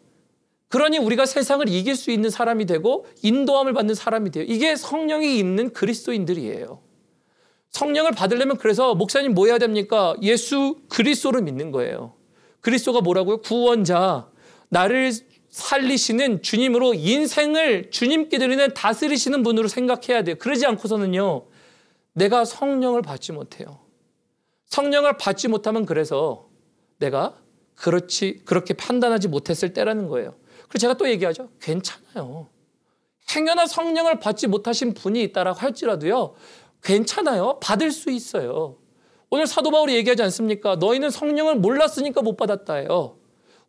그러니 우리가 세상을 이길 수 있는 사람이 되고 인도함을 받는 사람이 돼요. 이게 성령이 있는 그리스도인들이에요. 성령을 받으려면 그래서 목사님 뭐 해야 됩니까? 예수 그리스도를 믿는 거예요. 그리스도가 뭐라고요? 구원자, 나를 살리시는 주님으로 인생을 주님께 드리는 다스리시는 분으로 생각해야 돼요. 그러지 않고서는요. 내가 성령을 받지 못해요. 성령을 받지 못하면 그래서 내가 그렇게 판단하지 못했을 때라는 거예요. 그래서 제가 또 얘기하죠. 괜찮아요. 행여나 성령을 받지 못하신 분이 있다라고 할지라도요. 괜찮아요. 받을 수 있어요. 오늘 사도 바울이 얘기하지 않습니까? 너희는 성령을 몰랐으니까 못 받았다예요.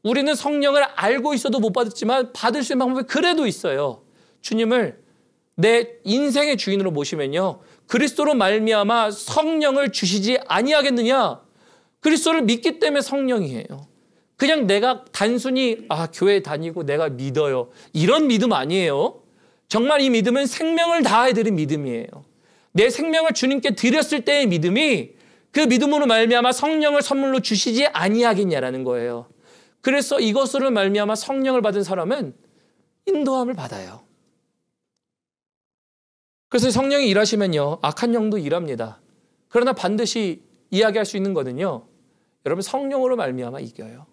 우리는 성령을 알고 있어도 못 받았지만 받을 수 있는 방법이 그래도 있어요. 주님을 내 인생의 주인으로 모시면요, 그리스도로 말미암아 성령을 주시지 아니하겠느냐? 그리스도를 믿기 때문에 성령이에요. 그냥 내가 단순히 교회 다니고 내가 믿어요, 이런 믿음 아니에요. 정말 이 믿음은 생명을 다해드린 믿음이에요. 내 생명을 주님께 드렸을 때의 믿음이 그 믿음으로 말미암아 성령을 선물로 주시지 아니하겠냐라는 거예요. 그래서 이것으로 말미암아 성령을 받은 사람은 인도함을 받아요. 그래서 성령이 일하시면요, 악한 영도 일합니다. 그러나 반드시 이야기할 수 있는 거는요, 여러분 성령으로 말미암아 이겨요.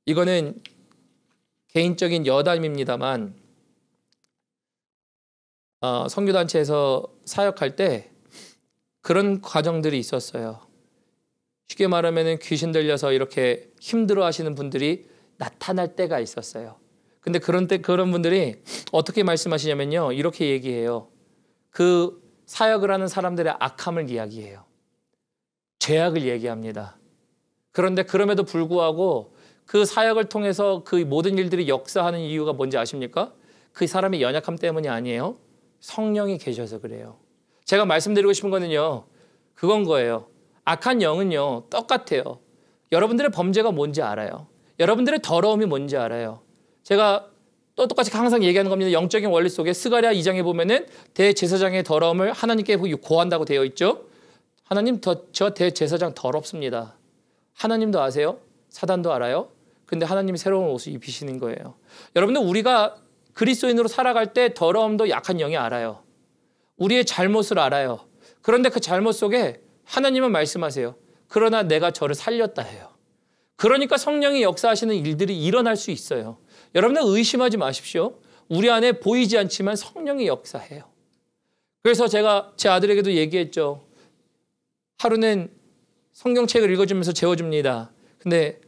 이거는 개인적인 여담입니다만, 선교단체에서 사역할 때 그런 과정들이 있었어요. 쉽게 말하면 귀신 들려서 이렇게 힘들어 하시는 분들이 나타날 때가 있었어요. 근데 그런 분들이 어떻게 말씀하시냐면요, 이렇게 얘기해요. 그 사역을 하는 사람들의 악함을 이야기해요. 죄악을 얘기합니다. 그런데 그럼에도 불구하고 그 사역을 통해서 그 모든 일들이 역사하는 이유가 뭔지 아십니까? 그 사람의 연약함 때문이 아니에요. 성령이 계셔서 그래요. 제가 말씀드리고 싶은 거는요, 그건 거예요. 악한 영은요, 똑같아요. 여러분들의 범죄가 뭔지 알아요. 여러분들의 더러움이 뭔지 알아요. 제가 또 똑같이 항상 얘기하는 겁니다. 영적인 원리 속에 스가랴 2장에 보면은 대제사장의 더러움을 하나님께 고한다고 되어 있죠. 하나님, 저 대제사장 더럽습니다. 하나님도 아세요? 사단도 알아요? 근데 하나님이 새로운 옷을 입히시는 거예요. 여러분들, 우리가 그리스도인으로 살아갈 때 더러움도 약한 영이 알아요. 우리의 잘못을 알아요. 그런데 그 잘못 속에 하나님은 말씀하세요. 그러나 내가 저를 살렸다 해요. 그러니까 성령이 역사하시는 일들이 일어날 수 있어요. 여러분들 의심하지 마십시오. 우리 안에 보이지 않지만 성령이 역사해요. 그래서 제가 제 아들에게도 얘기했죠. 하루는 성경책을 읽어주면서 재워줍니다. 근데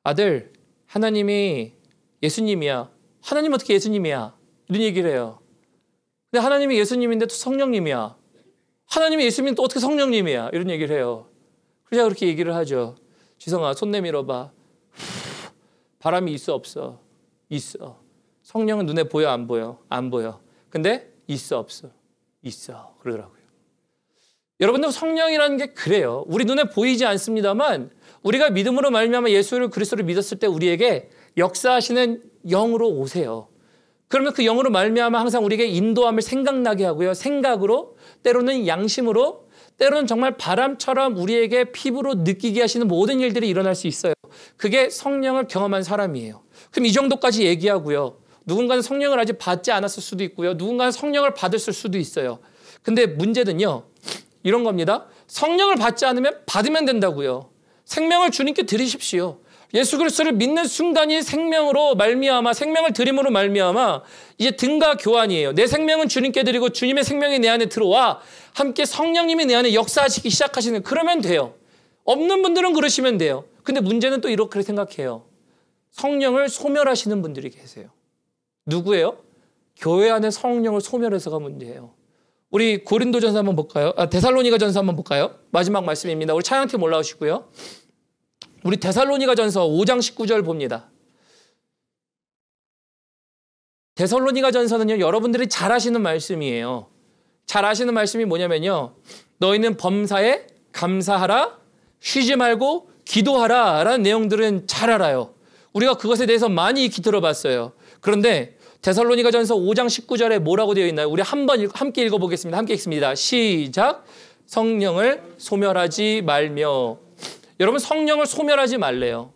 아들, 하나님이 예수님이야. 하나님 어떻게 예수님이야? 이런 얘기를 해요. 근데 하나님이 예수님인데 또 성령님이야. 하나님이 예수님인데 또 어떻게 성령님이야? 이런 얘기를 해요. 그래서 그렇게 얘기를 하죠. 지성아, 손 내밀어봐. 바람이 있어 없어? 있어. 성령은 눈에 보여 안 보여? 안 보여. 근데 있어 없어? 있어. 그러더라고요. 여러분들, 성령이라는 게 그래요. 우리 눈에 보이지 않습니다만 우리가 믿음으로 말미암아 예수를 그리스도를 믿었을 때 우리에게 역사하시는 영으로 오세요. 그러면 그 영으로 말미암아 항상 우리에게 인도함을 생각나게 하고요. 생각으로, 때로는 양심으로, 때로는 정말 바람처럼 우리에게 피부로 느끼게 하시는 모든 일들이 일어날 수 있어요. 그게 성령을 경험한 사람이에요. 그럼 이 정도까지 얘기하고요. 누군가는 성령을 아직 받지 않았을 수도 있고요. 누군가는 성령을 받았을 수도 있어요. 근데 문제는요, 이런 겁니다. 성령을 받지 않으면 받으면 된다고요. 생명을 주님께 드리십시오. 예수 그리스도를 믿는 순간이 생명으로 말미암아, 생명을 드림으로 말미암아 이제 등가 교환이에요. 내 생명은 주님께 드리고 주님의 생명이 내 안에 들어와 함께 성령님이 내 안에 역사하시기 시작하시는, 그러면 돼요. 없는 분들은 그러시면 돼요. 근데 문제는 또 이렇게 생각해요. 성령을 소멸하시는 분들이 계세요. 누구예요? 교회 안에 성령을 소멸해서가 문제예요. 우리 고린도전서 한번 볼까요? 데살로니가전서 한번 볼까요? 마지막 말씀입니다. 우리 찬양팀 올라오시고요. 우리 데살로니가전서 5장 19절 봅니다. 데살로니가전서는요, 여러분들이 잘 아시는 말씀이에요. 잘 아시는 말씀이 뭐냐면요, 너희는 범사에 감사하라, 쉬지 말고 기도하라 라는 내용들은 잘 알아요. 우리가 그것에 대해서 많이 익히 들어봤어요. 그런데 데살로니가전서 5장 19절에 뭐라고 되어 있나요? 우리 한번 함께 읽어보겠습니다. 함께 읽습니다. 시작. 성령을 소멸하지 말며. 여러분, 성령을 소멸하지 말래요.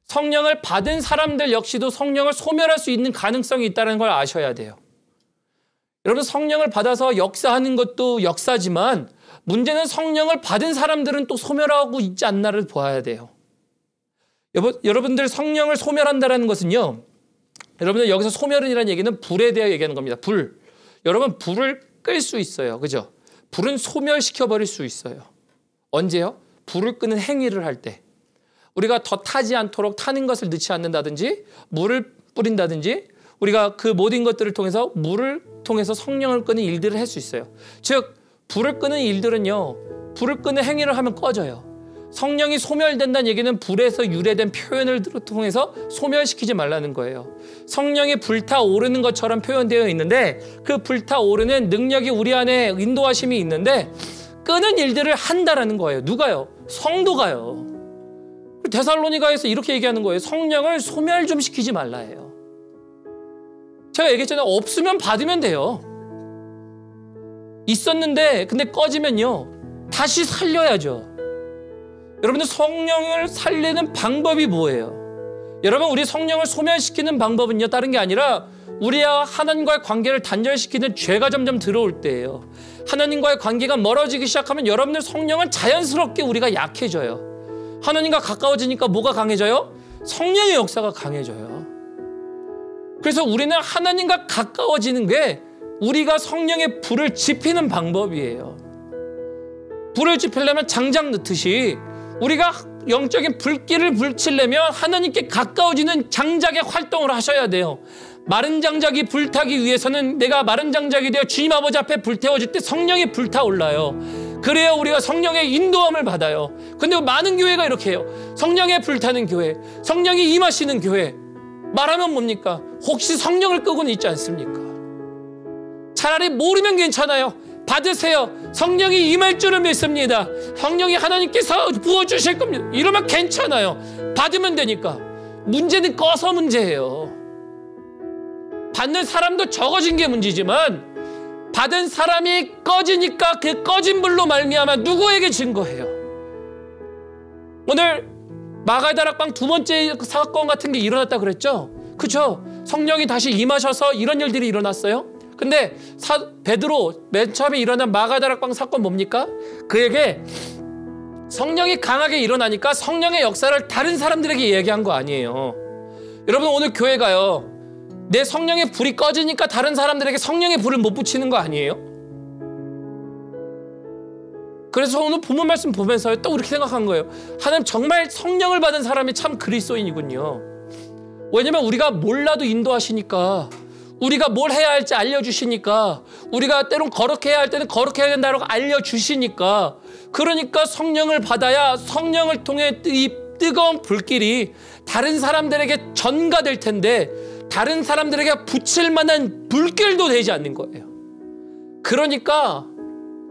성령을 받은 사람들 역시도 성령을 소멸할 수 있는 가능성이 있다는 걸 아셔야 돼요. 여러분, 성령을 받아서 역사하는 것도 역사지만 문제는 성령을 받은 사람들은 또 소멸하고 있지 않나를 보아야 돼요. 여러분들, 성령을 소멸한다는 것은요, 여러분들 여기서 소멸이라는 얘기는 불에 대해 얘기하는 겁니다. 불. 여러분, 불을 끌 수 있어요. 그죠? 불은 소멸시켜버릴 수 있어요. 언제요? 불을 끄는 행위를 할 때. 우리가 더 타지 않도록 타는 것을 넣지 않는다든지, 물을 뿌린다든지, 우리가 그 모든 것들을 통해서 물을 통해서 성령을 끄는 일들을 할 수 있어요. 즉 불을 끄는 일들은요, 불을 끄는 행위를 하면 꺼져요. 성령이 소멸된다는 얘기는 불에서 유래된 표현을 통해서 소멸시키지 말라는 거예요. 성령이 불타오르는 것처럼 표현되어 있는데 그 불타오르는 능력이 우리 안에 인도하심이 있는데 끄는 일들을 한다라는 거예요. 누가요? 성도가요. 데살로니가에서 이렇게 얘기하는 거예요. 성령을 소멸 좀 시키지 말라예요. 제가 얘기했잖아요. 없으면 받으면 돼요. 있었는데 근데 꺼지면요, 다시 살려야죠. 여러분들 성령을 살리는 방법이 뭐예요? 여러분, 우리 성령을 소멸시키는 방법은요, 다른 게 아니라 우리와 하나님과의 관계를 단절시키는 죄가 점점 들어올 때예요. 하나님과의 관계가 멀어지기 시작하면 여러분들 성령은 자연스럽게 우리가 약해져요. 하나님과 가까워지니까 뭐가 강해져요? 성령의 역사가 강해져요. 그래서 우리는 하나님과 가까워지는 게 우리가 성령의 불을 지피는 방법이에요. 불을 지피려면 장작 넣듯이 우리가 영적인 불길을 붙이려면 하나님께 가까워지는 장작의 활동을 하셔야 돼요. 마른 장작이 불타기 위해서는 내가 마른 장작이 되어 주님 아버지 앞에 불태워질 때 성령이 불타올라요. 그래야 우리가 성령의 인도함을 받아요. 근데 많은 교회가 이렇게 해요. 성령에 불타는 교회, 성령이 임하시는 교회. 말하면 뭡니까? 혹시 성령을 끄고는 있지 않습니까? 차라리 모르면 괜찮아요. 받으세요. 성령이 임할 줄을 믿습니다. 성령이 하나님께서 부어주실 겁니다. 이러면 괜찮아요. 받으면 되니까. 문제는 꺼서 문제예요. 받는 사람도 적어진 게 문제지만 받은 사람이 꺼지니까 그 꺼진 불로 말미암아 누구에게 증거해요? 오늘 마가다락방 두 번째 사건 같은 게 일어났다 그랬죠? 그렇죠? 성령이 다시 임하셔서 이런 일들이 일어났어요. 근데 베드로 맨 처음에 일어난 마가다락방 사건 뭡니까? 그에게 성령이 강하게 일어나니까 성령의 역사를 다른 사람들에게 얘기한 거 아니에요. 여러분, 오늘 교회가요, 내 성령의 불이 꺼지니까 다른 사람들에게 성령의 불을 못 붙이는 거 아니에요? 그래서 오늘 본문 말씀 보면서 또 이렇게 생각한 거예요. 하나님, 정말 성령을 받은 사람이 참 그리스도인이군요. 왜냐면 우리가 몰라도 인도하시니까, 우리가 뭘 해야 할지 알려주시니까, 우리가 때론 거룩해야 할 때는 거룩해야 된다고 알려주시니까, 그러니까 성령을 받아야 성령을 통해 이 뜨거운 불길이 다른 사람들에게 전가될 텐데 다른 사람들에게 붙일 만한 불길도 되지 않는 거예요. 그러니까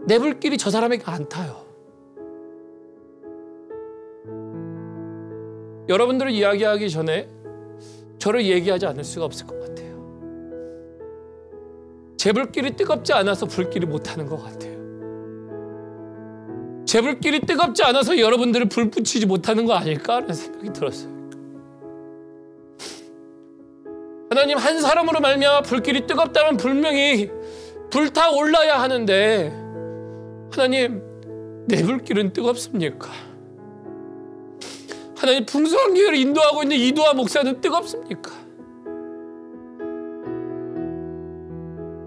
내 불길이 저 사람에게 안 타요. 여러분들을 이야기하기 전에 저를 얘기하지 않을 수가 없을 것 같아요. 제 불길이 뜨겁지 않아서 불길이 못하는 것 같아요. 제 불길이 뜨겁지 않아서 여러분들을 불 붙이지 못하는 거 아닐까라는 생각이 들었어요. 하나님, 한 사람으로 말미암아 불길이 뜨겁다면 분명히 불타올라야 하는데 하나님, 내 불길은 뜨겁습니까? 하나님, 풍성한 교회를 인도하고 있는 이도하 목사는 뜨겁습니까?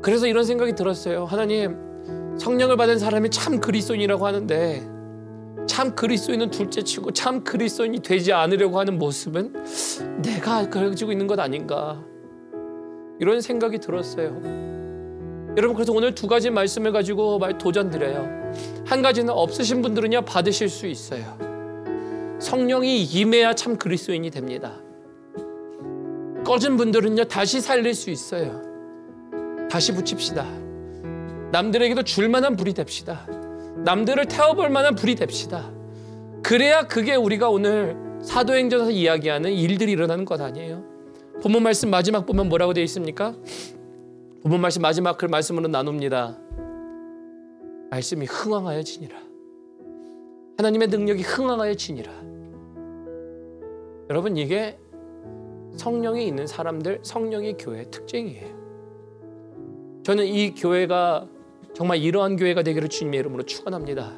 그래서 이런 생각이 들었어요. 하나님, 성령을 받은 사람이 참 그리스도인이라고 하는데 참 그리스도인은 둘째치고 참 그리스도인이 되지 않으려고 하는 모습은 내가 가지고 있는 것 아닌가, 이런 생각이 들었어요. 여러분, 그래서 오늘 두 가지 말씀을 가지고 도전드려요. 한 가지는 없으신 분들은요, 받으실 수 있어요. 성령이 임해야 참 그리스도인이 됩니다. 꺼진 분들은요, 다시 살릴 수 있어요. 다시 붙입시다. 남들에게도 줄 만한 불이 됩시다. 남들을 태워볼 만한 불이 됩시다. 그래야 그게 우리가 오늘 사도행전에서 이야기하는 일들이 일어나는 것 아니에요? 본문 말씀 마지막 보면 뭐라고 되어 있습니까? 본문 말씀 마지막 그 말씀으로 나눕니다. 말씀이 흥왕하여 지니라. 하나님의 능력이 흥왕하여 지니라. 여러분, 이게 성령이 있는 사람들, 성령의 교회의 특징이에요. 저는 이 교회가 정말 이러한 교회가 되기를 주님의 이름으로 축원합니다.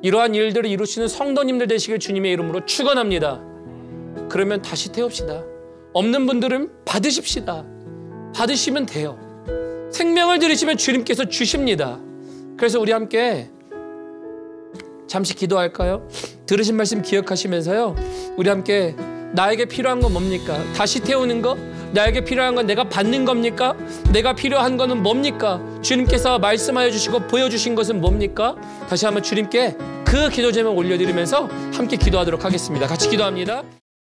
이러한 일들을 이루시는 성도님들 되시길 주님의 이름으로 축원합니다. 그러면 다시 태웁시다. 없는 분들은 받으십시다. 받으시면 돼요. 생명을 들이시면 주님께서 주십니다. 그래서 우리 함께 잠시 기도할까요? 들으신 말씀 기억하시면서요, 우리 함께 나에게 필요한 건 뭡니까? 다시 태우는 거? 나에게 필요한 건 내가 받는 겁니까? 내가 필요한 거는 뭡니까? 주님께서 말씀하여 주시고 보여주신 것은 뭡니까? 다시 한번 주님께 그 기도 제목 올려드리면서 함께 기도하도록 하겠습니다. 같이 기도합니다.